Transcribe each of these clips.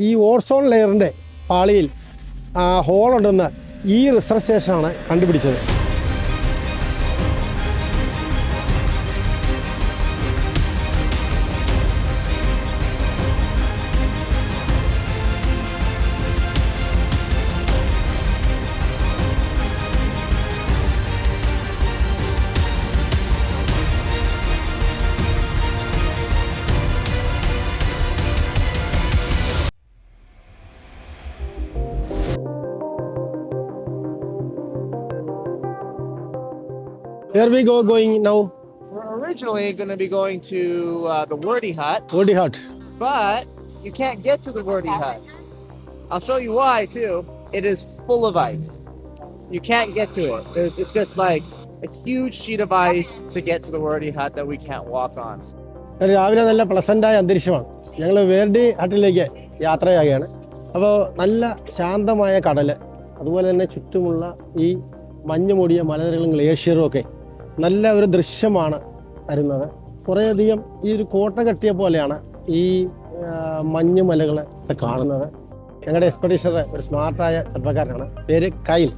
ഈ ഓസോൺ ലെയറിൻ്റെ പാളിയിൽ ഹോളുണ്ടെന്ന് ഈ റിസർച്ച് സ്റ്റേഷനാണ് കണ്ടുപിടിച്ചത്. Where we going now? We're originally going to be going to the Wordy Hut. Wordy Hut. But you can't get to the Wordy Hut. I'll show you why too. It is full of ice. You can't get to it. It's just like a huge sheet of ice to get to the Wordy Hut that we can't walk on. രാവിലെ നല്ല പ്ലസൻ്റായ അന്തരീക്ഷമാണ്. ഞങ്ങൾ വേർഡി ഹട്ടിലേക്ക് യാത്രയാകുകയാണ്. അപ്പോൾ നല്ല ശാന്തമായ കടൽ, അതുപോലെ തന്നെ ചുറ്റുമുള്ള ഈ മഞ്ഞ് മൂടിയ മലനിരകളും ഗ്ലേഷ്യറും ഒക്കെ നല്ല ഒരു ദൃശ്യമാണ് തരുന്നത്. കുറേയധികം ഈ ഒരു കോട്ട കെട്ടിയ പോലെയാണ് ഈ മഞ്ഞ് മലകൾ കാണുന്നത്. ഞങ്ങളുടെ എക്സ്പെഡീഷണറെ ഒരു സ്മാർട്ടായ ചെറുപ്പക്കാരനാണ്, പേര് കൈൽ.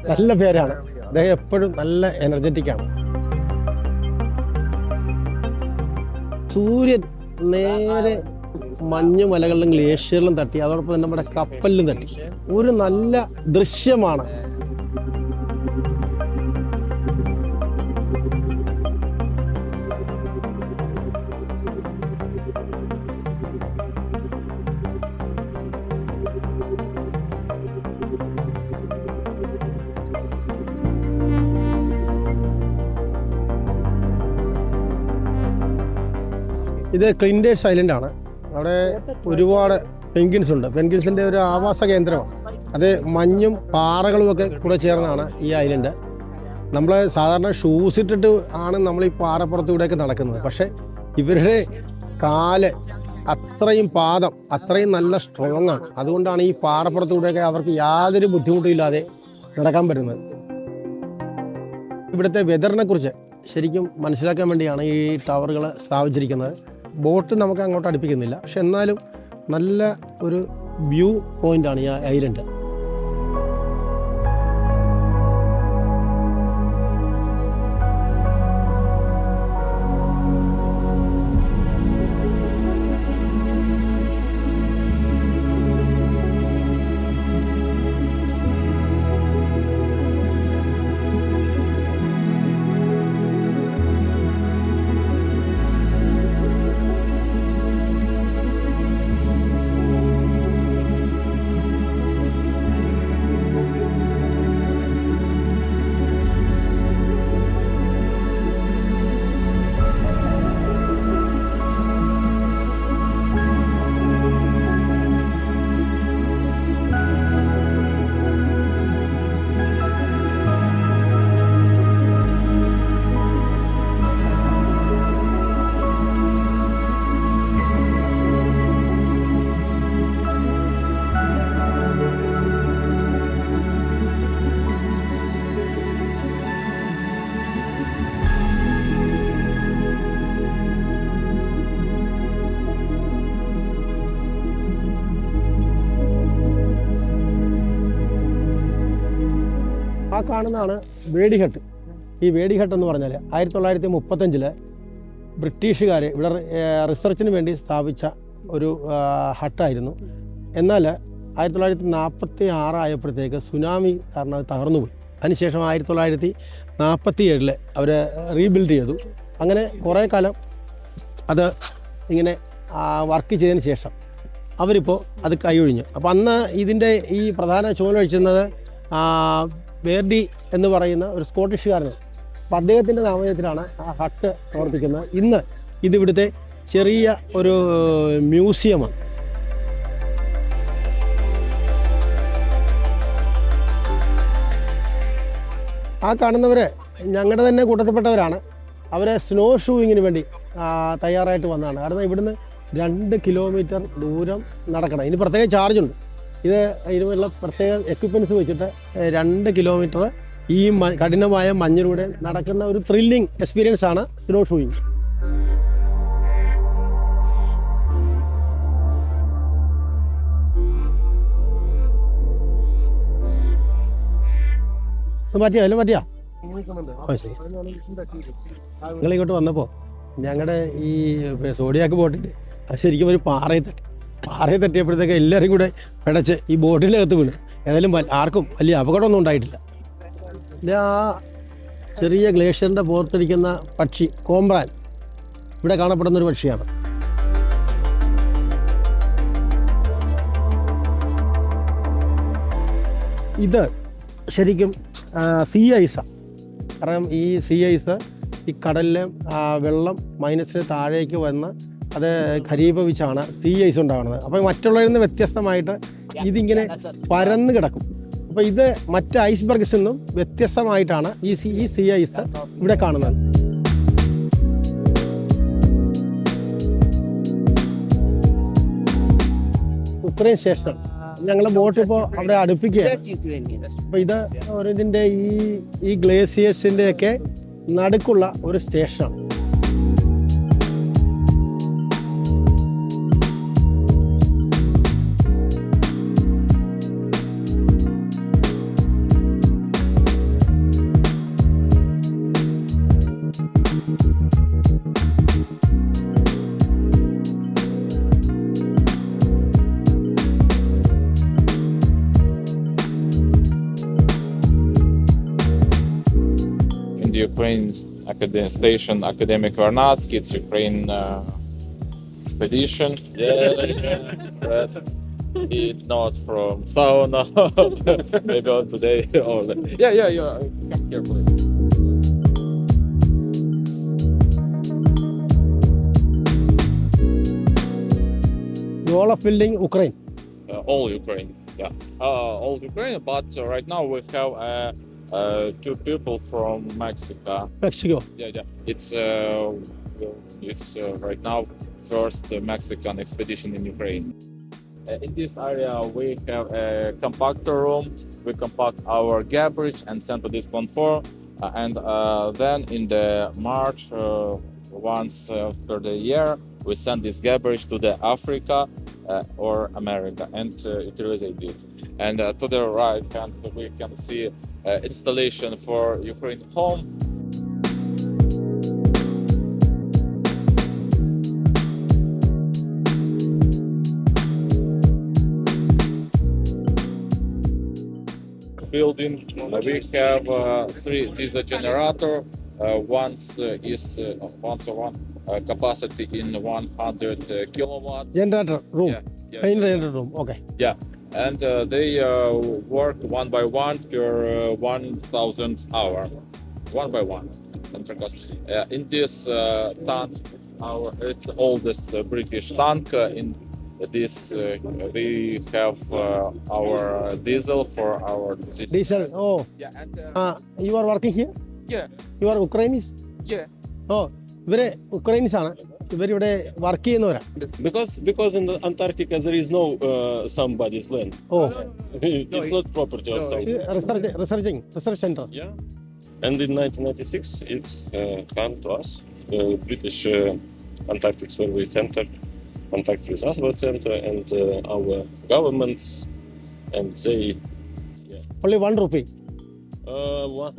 നല്ല പേരാണ്. അദ്ദേഹം എപ്പോഴും നല്ല എനർജറ്റിക്കാണ്. സൂര്യൻ നേരെ മഞ്ഞ് മലകളിലും ഗ്ലേഷ്യറിലും തട്ടി, അതോടൊപ്പം തന്നെ നമ്മുടെ കപ്പലിലും തട്ടി. ഒരു നല്ല ദൃശ്യമാണ്. ഇത് ക്ലിൻഡേഴ്സ് ഐലൻഡ് ആണ്. അവിടെ ഒരുപാട് പെൻഗ്വിൻസ് ഉണ്ട്. പെൻഗ്വിൻസിൻ്റെ ഒരു ആവാസ കേന്ദ്രമാണ്. അത് മഞ്ഞും പാറകളും ഒക്കെ കൂടെ ചേർന്നാണ് ഈ ഐലൻഡ്. നമ്മൾ സാധാരണ ഷൂസ് ഇട്ടിട്ട് ആണ് നമ്മൾ ഈ പാറപ്പുറത്തൂടെയൊക്കെ നടക്കുന്നത്. പക്ഷേ ഇവരുടെ കാല് അത്രയും പാദം അത്രയും നല്ല സ്ട്രോങ് ആണ്. അതുകൊണ്ടാണ് ഈ പാറപ്പുറത്തൂടെയൊക്കെ അവർക്ക് യാതൊരു ബുദ്ധിമുട്ടുമില്ലാതെ നടക്കാൻ പറ്റുന്നത്. ഇവിടുത്തെ വെതറിനെ കുറിച്ച് ശരിക്കും മനസ്സിലാക്കാൻ വേണ്ടിയാണ് ഈ ടവറുകൾ സ്ഥാപിച്ചിരിക്കുന്നത്. ബോട്ട് നമുക്ക് അങ്ങോട്ട് അടുപ്പിക്കുന്നില്ല, പക്ഷെ എന്നാലും നല്ല ഒരു വ്യൂ പോയിൻ്റാണ് ഈ ഐലൻഡ്. ആ കാണുന്നതാണ് വേഡി ഹട്ട്. ഈ വേഡി ഹട്ട് എന്ന് പറഞ്ഞാൽ 1935 ബ്രിട്ടീഷുകാർ ഇവിടെ റിസർച്ചിന് വേണ്ടി സ്ഥാപിച്ച ഒരു ഹട്ടായിരുന്നു. എന്നാൽ 1946 ആയപ്പോഴത്തേക്ക് സുനാമി കാരണം അത് തകർന്നുപോയി. അതിനുശേഷം 1947 അവർ റീബിൽഡ് ചെയ്തു. അങ്ങനെ കുറേ കാലം അത് ഇങ്ങനെ വർക്ക് ചെയ്തതിന് ശേഷം അവരിപ്പോൾ അത് കൈയൊഴിഞ്ഞു. അപ്പോൾ അന്ന് ഇതിൻ്റെ ഈ പ്രധാന ചുമതല വഹിച്ചിരുന്നത് വേർഡി എന്ന് പറയുന്ന ഒരു സ്കോട്ടിഷുകാരനാണ്. അപ്പോൾ അദ്ദേഹത്തിൻ്റെ നാമധേയത്തിലാണ് ആ ഹട്ട് പ്രവർത്തിക്കുന്നത്. ഇന്ന് ഇതിവിടുത്തെ ചെറിയ ഒരു മ്യൂസിയമാണ്. ആ കാണുന്നവർ ഞങ്ങളുടെ തന്നെ കൂട്ടത്തിൽപ്പെട്ടവരാണ്. അവരെ സ്നോ ഷൂയിങ്ങിന് വേണ്ടി തയ്യാറായിട്ട് വന്നതാണ്. കാരണം ഇവിടുന്ന് 2 കിലോമീറ്റർ ദൂരം നടക്കണം. ഇനി പ്രത്യേക ചാർജുണ്ട്. ഇതിനുള്ള പ്രത്യേക എക്യുപ്മെൻറ്റ്സ് വെച്ചിട്ട് 2 കിലോമീറ്റർ ഈ കഠിനമായ മഞ്ഞിലൂടെ നടക്കുന്ന ഒരു ത്രില്ലിംഗ് എക്സ്പീരിയൻസ് ആണ് സ്നോ ഷൂയിങ്. ഇത് മാറ്റിയാ അല്ല മാറ്റിയാ നിങ്ങളിങ്ങോട്ട് വന്നപ്പോൾ ഞങ്ങളുടെ ഈ സോഡിയാക്ക് ബോട്ടിൽ അത് ശരിക്കും ഒരു പാറയിൽ തട്ടിയപ്പോഴത്തേക്ക് എല്ലാവരും കൂടെ പിടച്ച് ഈ ബോട്ടിനകത്ത് വീണ്. ഏതായാലും ആർക്കും വലിയ അപകടമൊന്നും ഉണ്ടായിട്ടില്ല. പിന്നെ ആ ചെറിയ ഗ്ലേഷ്യറിൻ്റെ പുറത്തിരിക്കുന്ന പക്ഷി കോമ്പ്രാൻ ഇവിടെ കാണപ്പെടുന്നൊരു പക്ഷിയാണ്. ഇത് ശരിക്കും സീ ഐസാണ്. കാരണം ഈ സീ ഐസ് ഈ കടലിലെ വെള്ളം മൈനസിന് താഴേക്ക് വന്ന് അത് ഘനീഭവിച്ചാണ് സീ ഐസ് ഉണ്ടാകുന്നത്. അപ്പോൾ മറ്റുള്ളവരിൽ നിന്ന് വ്യത്യസ്തമായിട്ട് ഇതിങ്ങനെ പരന്ന് കിടക്കും. അപ്പോൾ ഇത് മറ്റ് ഐസ്ബർഗ്സിൽ നിന്നും വ്യത്യസ്തമായിട്ടാണ് ഈ സീ ഐസ് ഇവിടെ കാണുന്നത്. ഉക്രൈൻ സ്റ്റേഷൻ ഞങ്ങൾ ബോട്ട് ഇപ്പോൾ അവിടെ അടുപ്പിക്കുകയാണ്. അപ്പോൾ ഇത് ഇതിൻ്റെ ഈ ഗ്ലേസിയേഴ്സിൻ്റെ ഒക്കെ നടുക്കുള്ള ഒരു സ്റ്റേഷനാണ്. Ukraine station Academic Vernadsky, it's Ukraine expedition. It's not from sauna. Maybe on today. Yeah. Come here, please. All of building Ukraine. All Ukraine. Yeah. All Ukraine. But right now we have. Two people from Mexico. Yeah. It's right now first Mexican expedition in Ukraine. In this area we have a compactor room. We compact our garbage and send to this platform. And then in the March, once per the year, we send this garbage to the Africa or America, and utilize it. And to the right hand we can see installation for Ukraine home. Building we have three diesel generator. Once is one capacity in 100 kilowatts. Generator room. Yeah. Generator room. Okay. Yeah. And they work one by one per 1,000 hours, one by one. Because in this tank, it's the oldest British tank. In this, we have our diesel for our Diesel. Oh. Yeah, and You are working here? yeah, You are Ukrainians? yeah. Oh, ഇവരെ ഉക്രൈൻസ് ആണ്. ഇവരിവിടെ work ചെയ്യുന്നവരാണ്. Because in the Antarctica there is no somebody's land. Oh, It's not property of someone. Research centre. Yeah. And in 1996 it's come to us, British Antarctic Survey Center, contact with us center and our governments, and they Only 1 rupee. 1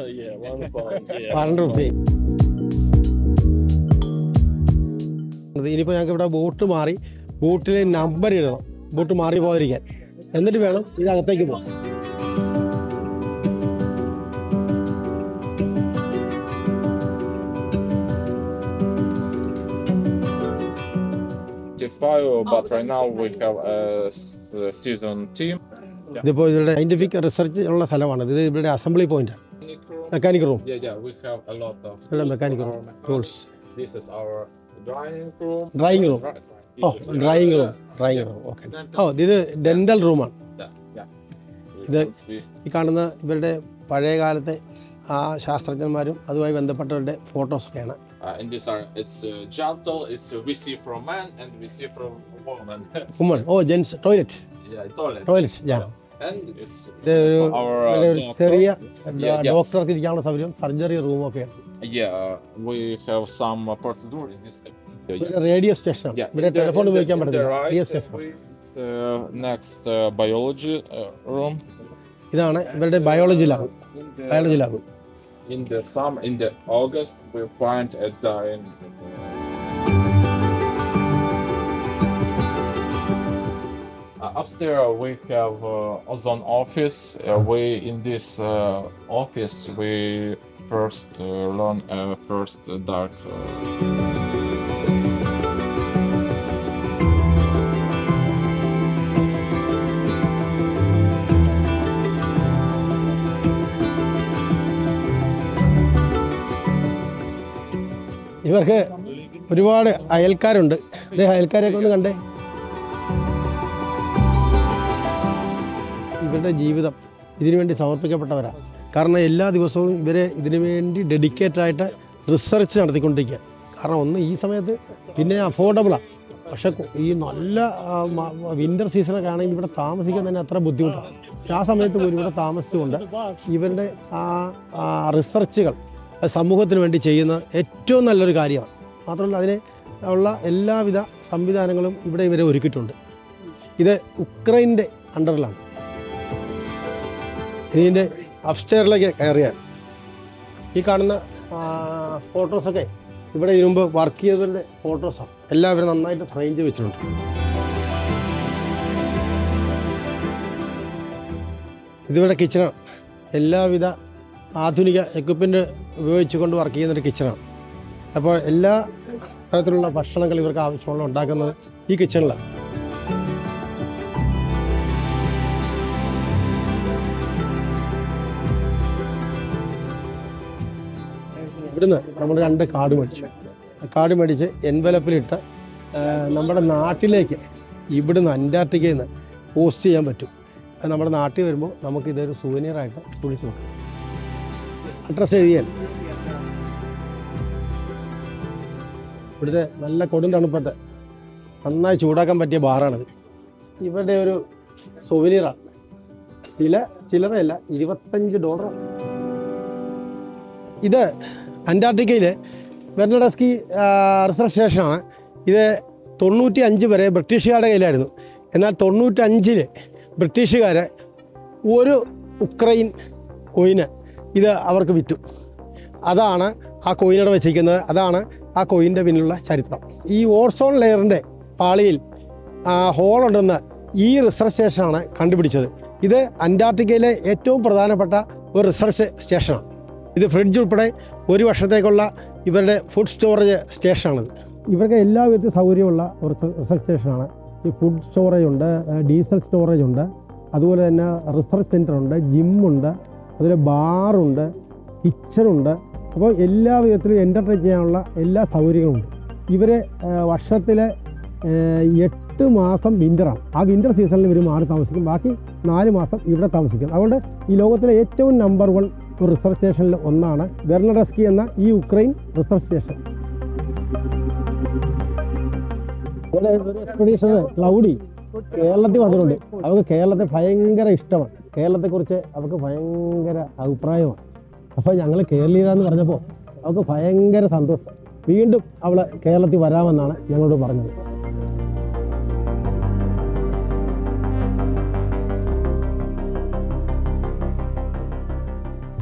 pound. Yeah. 1 rupee. ഇനിയിപ്പോൾ ഞങ്ങൾക്ക് ഇവിടെ ബോട്ടിലെ number ഇടണം, boat മാറി പോകാതിരിക്കാൻ. എന്നിട്ട് വേണം ഇതിനകത്തേക്ക് പോകാൻ. But right now we have a season team. ഇതിപ്പോൾ ഇവരുടെ സയന്റിഫിക് റിസർച്ച് ഉള്ള സ്ഥലമാണ്. ഇത് ഇവരുടെ assembly point, mechanical room. Yeah, we have a lot of mechanical rooms. This is our drying room. Drying room. ഓ, ഡ്രൈയിങ് റൂം. ഓക്കെ. ഓ, ഇത് dental റൂമാണ്. ഇത് ഈ കാണുന്ന ഇവരുടെ പഴയ കാലത്തെ ആ ശാസ്ത്രജ്ഞന്മാരും അതുമായി ബന്ധപ്പെട്ടവരുടെ ഫോട്ടോസൊക്കെയാണ്. In this area, it's gentle. It's we see from man and we see from woman. Woman. Oh, gents toilet. Yeah, toilet. Yeah. And it's our ചെറിയ ഡോക്ടർക്ക് ഇരിക്കാനുള്ള സൗകര്യം, സർജറി റൂമൊക്കെയാണ്. Yeah, we have some procedure in this. Radio station. ഇവിടെ telephone ഉപയോഗിക്കാൻ പറ്റില്ല. Radio station. Next biology room. ഇതാണ് ഇവരുടെ ബയോളജി ലാബ്. അയാളുടെ ജില്ലാക്കും. In the August, we find at the end. Upstairs we have ozone office. We in this office we first learn first dark. ഇവർക്ക് ഒരുപാട് അയൽക്കാരുണ്ട്. ഇതേ അയൽക്കാരെയൊക്കെ ഒന്ന് കണ്ടേ. ഇവരുടെ ജീവിതം ഇതിനു വേണ്ടി സമർപ്പിക്കപ്പെട്ടവരാണ്. കാരണം എല്ലാ ദിവസവും ഇവരെ ഇതിനു വേണ്ടി ഡെഡിക്കേറ്റഡായിട്ട് റിസർച്ച് നടത്തിക്കൊണ്ടിരിക്കുക. കാരണം ഒന്ന് ഈ സമയത്ത് പിന്നെ അഫോർഡബിളാണ്. പക്ഷെ ഈ നല്ല വിൻ്റർ സീസണൊക്കെ ആണെങ്കിൽ ഇവിടെ താമസിക്കാൻ തന്നെ അത്ര ബുദ്ധിമുട്ടാണ്. പക്ഷെ ആ സമയത്ത് പോലും ഇവിടെ താമസിച്ചുകൊണ്ട് ഇവരുടെ ആ റിസർച്ചുകൾ സമൂഹത്തിന് വേണ്ടി ചെയ്യുന്ന ഏറ്റവും നല്ലൊരു കാര്യമാണ്. മാത്രമല്ല അതിന് ഉള്ള എല്ലാവിധ സംവിധാനങ്ങളും ഇവിടെ ഇവരെ ഒരുക്കിയിട്ടുണ്ട്. ഇത് ഉക്രൈൻ്റെ അണ്ടറിലാണ്. ഇതിൻ്റെ അപ്സ്റ്റെയറിലേക്ക് കയറിയാൽ ഈ കാണുന്ന ഫോട്ടോസൊക്കെ ഇവിടെ ഇരുമ്പ് വർക്ക് ചെയ്തവരുടെ ഫോട്ടോസാണ്. എല്ലാവരും നന്നായിട്ട് ഫ്രെയിം ചെയ്ത് വെച്ചിട്ടുണ്ട്. ഇതിവിടെ കിച്ചണാണ്. എല്ലാവിധ ആധുനിക എക്യുപ്മെൻറ്റ് ഉപയോഗിച്ചുകൊണ്ട് വർക്ക് ചെയ്യുന്നൊരു കിച്ചണാണ്. അപ്പോൾ എല്ലാ തരത്തിലുള്ള ഭക്ഷണങ്ങൾ ഇവർക്ക് ആവശ്യമുള്ള ഉണ്ടാക്കുന്നത് ഈ കിച്ചണിലാണ്. ഇവിടുന്ന് നമ്മൾ 2 കാർഡ് മേടിച്ചു. കാർഡ് മേടിച്ച് എൻവലപ്പിലിട്ട് നമ്മുടെ നാട്ടിലേക്ക് ഇവിടുന്ന് അന്റാർട്ടിക്കയിൽ നിന്ന് പോസ്റ്റ് ചെയ്യാൻ പറ്റും. അത് നമ്മുടെ നാട്ടിൽ വരുമ്പോൾ നമുക്ക് ഇതൊരു സുവനീറായിട്ട് സൂക്ഷിച്ച് വെക്കാം. അഡ്രസ്സ് എഴുതിയാൽ ഇവിടുത്തെ നല്ല കൊടും തണുപ്പത്ത് നന്നായി ചൂടാക്കാൻ പറ്റിയ ബാറാണിത്. ഇവരുടെ ഒരു സുവനീറാണ്. ചില്ലറയല്ല, $25. ഇത് അന്റാർട്ടിക്കയിലെ വെർണഡസ്കി റിസർച്ച് സ്റ്റേഷനാണ്. ഇത് 95 വരെ ബ്രിട്ടീഷുകാരുടെ കയ്യിലായിരുന്നു. എന്നാൽ 95 ബ്രിട്ടീഷുകാർ ഒരു ഉക്രൈൻ കോയിന് ഇത് അവർക്ക് വിറ്റു. അതാണ് ആ കോയിനോട് വെച്ചിരിക്കുന്നത്. അതാണ് ആ കോയിൻ്റെ പിന്നിലുള്ള ചരിത്രം. ഈ ഓസോൺ ലെയറിൻ്റെ പാളിയിൽ ഹോളുണ്ടെന്ന് ഈ റിസർച്ച് സ്റ്റേഷനാണ് കണ്ടുപിടിച്ചത്. ഇത് അന്റാർട്ടിക്കയിലെ ഏറ്റവും പ്രധാനപ്പെട്ട ഒരു റിസർച്ച് സ്റ്റേഷനാണ്. ഇത് ഫ്രിഡ്ജ് ഉൾപ്പെടെ 1 വർഷത്തേക്കുള്ള ഇവരുടെ ഫുഡ് സ്റ്റോറേജ് സ്റ്റേഷനാണിത്. ഇവർക്ക് എല്ലാ വിധ സൗകര്യമുള്ള ഒരു റിസർച്ച് സ്റ്റേഷനാണ്. ഈ ഫുഡ് സ്റ്റോറേജ് ഉണ്ട്, ഡീസൽ സ്റ്റോറേജ് ഉണ്ട്, അതുപോലെ തന്നെ റിസർച്ച് സെൻ്റർ ഉണ്ട്, ജിമ്മുണ്ട്, അതുപോലെ ബാറുണ്ട്, കിച്ചണുണ്ട്. അപ്പോൾ എല്ലാ വിധത്തിലും എൻ്റർടൈൻ ചെയ്യാനുള്ള എല്ലാ സൗകര്യങ്ങളുമുണ്ട്. ഇവർ വർഷത്തിലെ 8 മാസം വിൻ്ററാണ്. ആ വിൻ്റർ സീസണിൽ ഇവർ മാറി താമസിക്കും. ബാക്കി 4 മാസം ഇവിടെ താമസിക്കും. അതുകൊണ്ട് ഈ ലോകത്തിലെ ഏറ്റവും നമ്പർ 1 ഒരു റിസർച്ച് സ്റ്റേഷനിൽ ഒന്നാണ് വെർണഡസ്കി എന്ന ഈ ഉക്രൈൻ റിസർച്ച് സ്റ്റേഷൻ. അതുപോലെ ഒരു എക്സ്പെഡീഷന് ക്ലൗഡി കേരളത്തിൽ വന്നിട്ടുണ്ട്. അവർക്ക് കേരളത്തെ ഭയങ്കര ഇഷ്ടമാണ്. കേരളത്തെക്കുറിച്ച് അവർക്ക് ഭയങ്കര അഭിപ്രായമാണ്. അപ്പോൾ ഞങ്ങൾ കേരളീയരാന്ന് പറഞ്ഞപ്പോൾ അവർക്ക് ഭയങ്കര സന്തോഷം. വീണ്ടും അവൾ കേരളത്തിൽ വരാമെന്നാണ് ഞങ്ങളോട് പറഞ്ഞത്.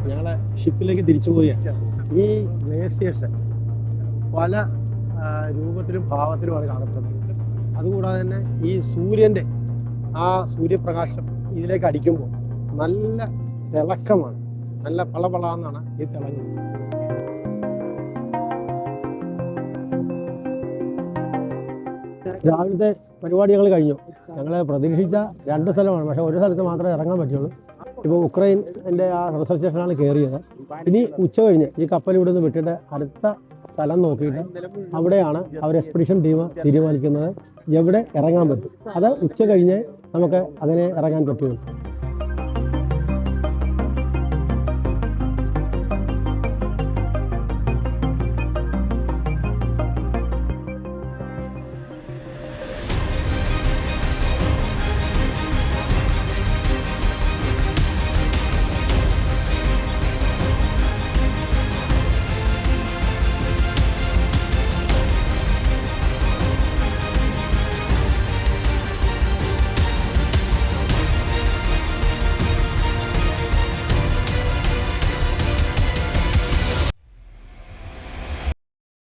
ഞങ്ങളെ ഷിപ്പിലേക്ക് തിരിച്ചു പോവുകയാണ്. ഈ ഗ്ലേസിയേഴ്സ് പല രൂപത്തിലും ഭാവത്തിലുമാണ് കാണപ്പെടുന്നത്. അതുകൂടാതെ തന്നെ ഈ സൂര്യൻ്റെ ആ സൂര്യപ്രകാശം ഇതിലേക്ക് അടിക്കുമ്പോൾ നല്ല തിളക്കമാണ്. നല്ല പളപളാന്നാണ് ഈ തിളങ്ങുന്നത്. രാവിലത്തെ പരിപാടി ഞങ്ങൾ കഴിഞ്ഞു. ഞങ്ങൾ പ്രതീക്ഷിച്ച 2 സ്ഥലമാണ്, പക്ഷേ ഒരു സ്ഥലത്ത് മാത്രമേ ഇറങ്ങാൻ പറ്റുള്ളൂ. ഇപ്പോൾ ഉക്രൈൻ്റെ ആ റിസർച്ച് സ്റ്റേഷനാണ് കയറിയത്. ഇനി ഉച്ച കഴിഞ്ഞ് ഈ കപ്പൽ ഇവിടെ നിന്ന് വിട്ടിട്ട് അടുത്ത സ്ഥലം നോക്കിയിട്ട് അവിടെയാണ് അവർ എക്സ്പെഡിഷൻ ടീം തീരുമാനിക്കുന്നത് എവിടെ ഇറങ്ങാൻ പറ്റും. അത് ഉച്ച കഴിഞ്ഞ് നമുക്ക് അതിനെ ഇറങ്ങാൻ പറ്റുള്ളൂ.